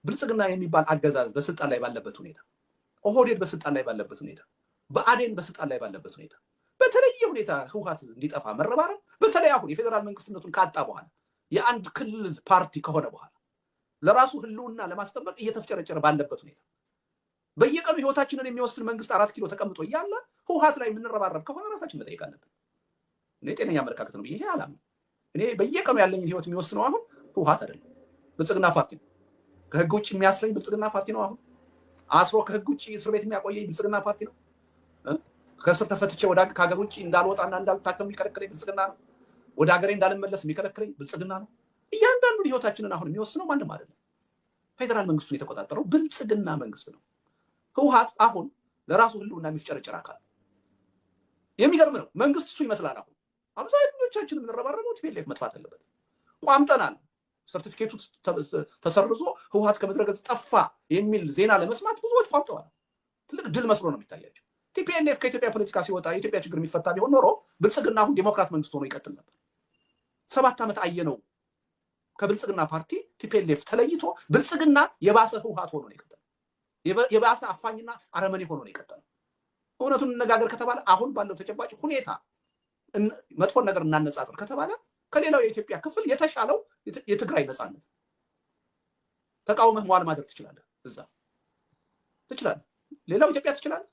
ብልጽግና የሚባል አገዛዝ በስልጣን ላይ ባለበት ሁኔታ፣ ኦህዴድ በስልጣን ላይ ባለበት ሁኔታ፣ ብአዴን በስልጣን ላይ ባለበት ሁኔታ በተለየ ሁኔታ ህወሓት እንዲጠፋ መረባረብ፣ በተለይ አሁን የፌዴራል መንግስትነቱን ካጣ በኋላ የአንድ ክልል ፓርቲ ከሆነ በኋላ ለራሱ ህልውና ለማስጠበቅ እየተፍጨረጨረ ባለበት ሁኔታ በየቀኑ ህይወታችንን የሚወስን መንግስት 4 ኪሎ ተቀምጦ እያለ ህወሓት ላይ የምንረባረብ ከሆነ ራሳችን መጠየቅ አለብን። እኔ ጤነኛ አመለካከት ነው ይሄ አላምንም። እኔ በየቀኑ ያለኝን ህይወት የሚወስነው አሁን ህወሓት አይደለም፣ ብልጽግና ፓርቲ ነው። ከህግ ውጭ የሚያስረኝ ብልጽግና ፓርቲ ነው። አሁን አስሮ ከህግ ውጭ እስር ቤት የሚያቆየኝ ብልጽግና ፓርቲ ነው። ከእስር ተፈትቼ ወደ ከሀገር ውጭ እንዳልወጣና እንዳልታከም የሚከለክለኝ ብልጽግና ነው። ወደ ሀገሬ እንዳልመለስ የሚከለክለኝ ብልጽግና ነው። እያንዳንዱ ህይወታችንን አሁን የሚወስነው ማንም አይደለም። ፌዴራል መንግስቱን የተቆጣጠረው ብልጽግና መንግስት ነው። ህወሓት አሁን ለራሱ ህልውና የሚፍጨረጨር አካል የሚገርም ነው። መንግስት እሱ ይመስላል። አሁን አብዛኞቻችን የምንረባረበው ቲፒኤልኤፍ መጥፋት አለበት። ቋምጠናል። ሰርቲፊኬቱ ተሰርዞ ህወሓት ከምድረ ገጽ ጠፋ የሚል ዜና ለመስማት ብዙዎች ቋምጠዋል። ትልቅ ድል መስሎ ነው የሚታያቸው። ቲፒኤልኤፍ ከኢትዮጵያ ፖለቲካ ሲወጣ የኢትዮጵያ ችግር የሚፈታ ቢሆን ኖሮ ብልጽግና አሁን ዴሞክራት መንግስት ሆኖ ይቀጥል ነበር። 7 ዓመት አየነው። ከብልጽግና ፓርቲ ቲፒኤልኤፍ ተለይቶ ብልጽግና የባሰ ህወሓት ሆኖ ነው የቀጠለው። የባሰ አፋኝና አረመኔ ሆኖ ነው የቀጠለው። እውነቱን እንነጋገር ከተባለ አሁን ባለው ተጨባጭ ሁኔታ መጥፎን ነገር እናነጻጽር ከተባለ ከሌላው የኢትዮጵያ ክፍል የተሻለው የትግራይ ነፃነት ተቃውመህ መዋል ማድረግ ትችላለህ። እዛ ትችላለህ። ሌላው ኢትዮጵያ ትችላለህ።